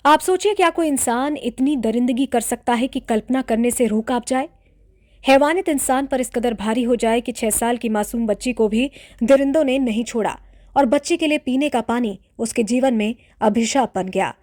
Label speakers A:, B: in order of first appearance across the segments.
A: आप सोचिए, क्या कोई इंसान इतनी दरिंदगी कर सकता है कि कल्पना करने से रूह कांप जाए। हैवानियत इंसान पर इस कदर भारी हो जाए कि 6 साल की मासूम बच्ची को भी दरिंदों ने नहीं छोड़ा और बच्ची के लिए पीने का पानी उसके जीवन में अभिशाप बन गया।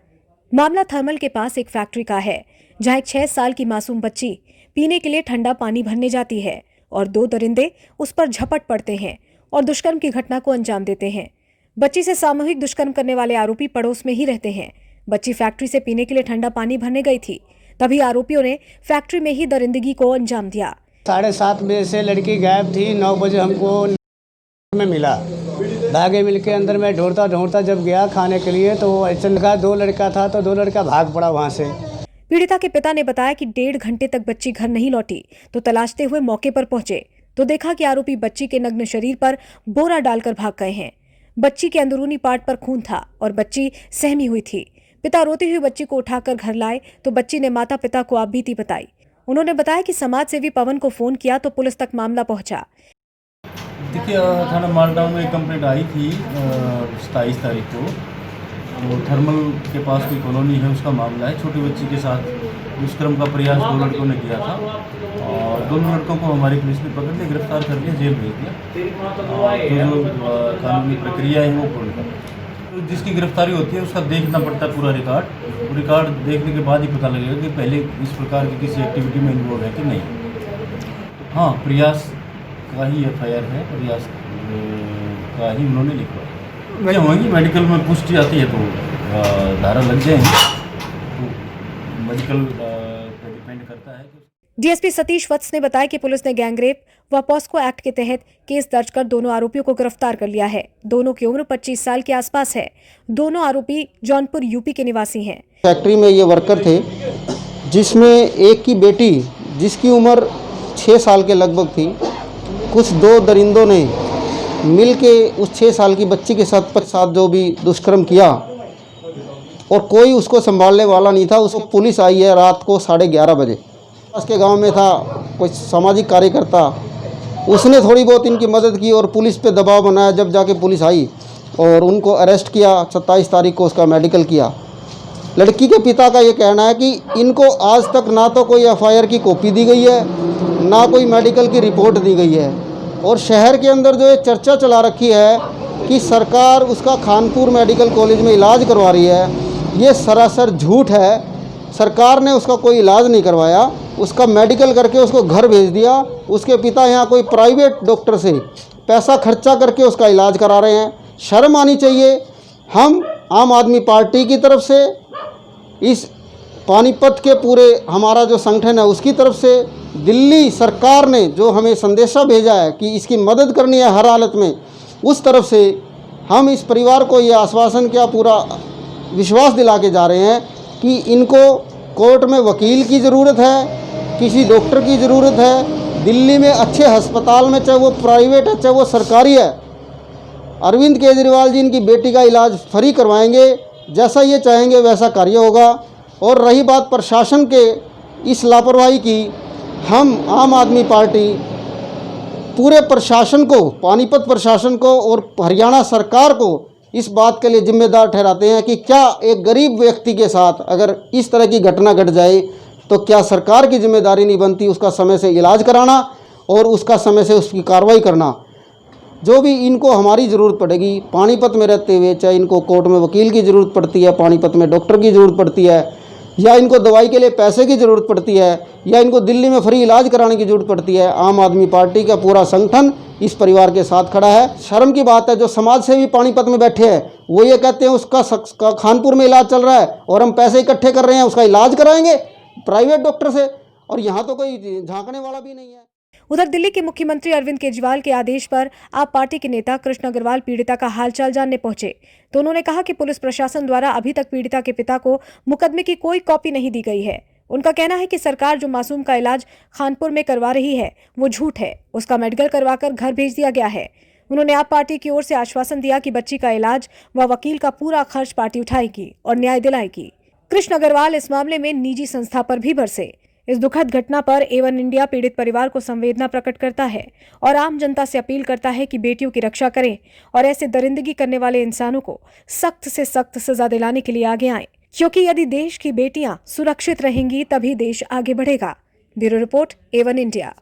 A: मामला थर्मल के पास एक फैक्ट्री का है, जहां एक 6 साल की मासूम बच्ची पीने के लिए ठंडा पानी भरने जाती है और 2 दरिंदे उस पर झपट पड़ते हैं और दुष्कर्म की घटना को अंजाम देते हैं। बच्ची से सामूहिक दुष्कर्म करने वाले आरोपी पड़ोस में ही रहते हैं। बच्ची फैक्ट्री से पीने के लिए ठंडा पानी भरने गई थी, तभी आरोपियों ने फैक्ट्री में ही दरिंदगी को अंजाम दिया।
B: 7:30 बजे से लड़की गायब थी। 9 बजे हमको में मिला। धागे मिल के अंदर मैं ढूंढता ढूंढता जब गया खाने के लिए तो ऐसा लगा 2 लड़का था तो 2 लड़का भाग पड़ा वहाँ से।
A: पीड़िता के पिता ने बताया कि 1.5 घंटे तक बच्ची घर नहीं लौटी तो तलाशते हुए मौके पर पहुंचे तो देखा कि आरोपी बच्ची के नग्न शरीर पर बोरा डालकर भाग गए हैं। बच्ची के अंदरूनी पार्ट पर खून था और बच्ची सहमी हुई थी। पिता रोती हुई बच्ची को उठाकर घर लाए तो बच्ची ने माता पिता को आप बीती बताई। उन्होंने बताया कि समाज सेवी पवन को फोन किया तो पुलिस तक मामला पहुंचा।
C: देखिए, थाना मालटाउन में एक कंप्लेंट आई थी 27 तारीख को। तो थर्मल के पास कोई कॉलोनी है, उसका मामला है। छोटी बच्ची के साथ दुष्कर्म का प्रयास 2 लड़कों ने किया था और दोनों लड़कों को हमारी पुलिस ने पकड़ लिया, गिरफ्तार कर लिया, जेल भेज दिया। और जो कानूनी प्रक्रिया है वो पूर्ण कर, तो जिसकी गिरफ्तारी होती है उसका देखना पड़ता है पूरा रिकॉर्ड। रिकॉर्ड देखने के बाद ही पता लगेगा कि पहले इस प्रकार की किसी एक्टिविटी में इन्वॉल्व है कि नहीं। तो हाँ, प्रयास का ही FIR है, प्रयास का ही उन्होंने लिखवाया। होंगी मेडिकल में पुष्टि आती है तो धारा लग जाएंगी, तो मेडिकल पे डिपेंड करता है।
A: डीएसपी सतीश वत्स ने बताया कि पुलिस ने गैंगरेप व पॉस्को एक्ट के तहत केस दर्ज कर दोनों आरोपियों को गिरफ्तार कर लिया है। दोनों की उम्र 25 साल के आसपास है। दोनों आरोपी जौनपुर यूपी के निवासी हैं।
D: फैक्ट्री में ये वर्कर थे, जिसमें एक की बेटी जिसकी उम्र 6 साल के लगभग थी, कुछ 2 दरिंदों ने मिल के उस 6 साल की बच्ची के साथ जो भी दुष्कर्म किया और कोई उसको संभालने वाला नहीं था। उसको पुलिस आई है रात को 11:30 बजे। उसके गांव में था कोई सामाजिक कार्यकर्ता, उसने थोड़ी बहुत इनकी मदद की और पुलिस पे दबाव बनाया। जब जाके पुलिस आई और उनको अरेस्ट किया, 27 तारीख को उसका मेडिकल किया। लड़की के पिता का ये कहना है कि इनको आज तक ना तो कोई FIR की कॉपी दी गई है, ना कोई मेडिकल की रिपोर्ट दी गई है। और शहर के अंदर जो ये चर्चा चला रखी है कि सरकार उसका खानपुर मेडिकल कॉलेज में इलाज करवा रही है, ये सरासर झूठ है। सरकार ने उसका कोई इलाज नहीं करवाया, उसका मेडिकल करके उसको घर भेज दिया। उसके पिता यहाँ कोई प्राइवेट डॉक्टर से पैसा खर्चा करके उसका इलाज करा रहे हैं। शर्म आनी चाहिए। हम आम आदमी पार्टी की तरफ से, इस पानीपत के पूरे हमारा जो संगठन है उसकी तरफ से, दिल्ली सरकार ने जो हमें संदेशा भेजा है कि इसकी मदद करनी है हर हालत में, उस तरफ से हम इस परिवार को ये आश्वासन क्या पूरा विश्वास दिला के जा रहे हैं कि इनको कोर्ट में वकील की ज़रूरत है, किसी डॉक्टर की ज़रूरत है। दिल्ली में अच्छे अस्पताल में, चाहे वो प्राइवेट है चाहे वो सरकारी है, अरविंद केजरीवाल जी इनकी बेटी का इलाज फ्री करवाएंगे। जैसा ये चाहेंगे वैसा कार्य होगा। और रही बात प्रशासन के इस लापरवाही की, हम आम आदमी पार्टी पूरे प्रशासन को, पानीपत प्रशासन को और हरियाणा सरकार को इस बात के लिए जिम्मेदार ठहराते हैं कि क्या एक गरीब व्यक्ति के साथ अगर इस तरह की घटना घट जाए तो क्या सरकार की जिम्मेदारी नहीं बनती उसका समय से इलाज कराना और उसका समय से उसकी कार्रवाई करना। जो भी इनको हमारी ज़रूरत पड़ेगी पानीपत में रहते हुए, चाहे इनको कोर्ट में वकील की ज़रूरत पड़ती है, पानीपत में डॉक्टर की ज़रूरत पड़ती है, या इनको दवाई के लिए पैसे की ज़रूरत पड़ती है, या इनको दिल्ली में फ्री इलाज कराने की ज़रूरत पड़ती है, आम आदमी पार्टी का पूरा संगठन इस परिवार के साथ खड़ा है। शर्म की बात है, जो समाज सेवी पानीपत में बैठे हैं वो ये कहते हैं उसका खानपुर में इलाज चल रहा है और हम पैसे इकट्ठे कर रहे हैं, उसका इलाज कराएंगे प्राइवेट डॉक्टर से, और यहाँ तो कोई झांकने वाला भी नहीं है।
A: उधर दिल्ली के मुख्यमंत्री अरविंद केजरीवाल के आदेश पर आप पार्टी के नेता कृष्ण अग्रवाल पीड़िता का हालचाल जानने पहुंचे तो उन्होंने कहा कि पुलिस प्रशासन द्वारा अभी तक पीड़िता के पिता को मुकदमे की कोई कॉपी नहीं दी गई है। उनका कहना है कि सरकार जो मासूम का इलाज खानपुर में करवा रही है वो झूठ है, उसका मेडिकल करवाकर घर भेज दिया गया है। उन्होंने आप पार्टी की ओर से आश्वासन दिया कि बच्ची का इलाज व वकील का पूरा खर्च पार्टी उठाएगी और न्याय दिलाएगी। कृष्ण अग्रवाल इस मामले में निजी संस्था पर भी बरसे। इस दुखद घटना पर A1 इंडिया पीड़ित परिवार को संवेदना प्रकट करता है और आम जनता से अपील करता है कि बेटियों की रक्षा करें और ऐसे दरिंदगी करने वाले इंसानों को सख्त से सख्त सजा दिलाने के लिए आगे आएं। क्योंकि यदि देश की बेटियां सुरक्षित रहेंगी तभी देश आगे बढ़ेगा। Bureau report, A1 India.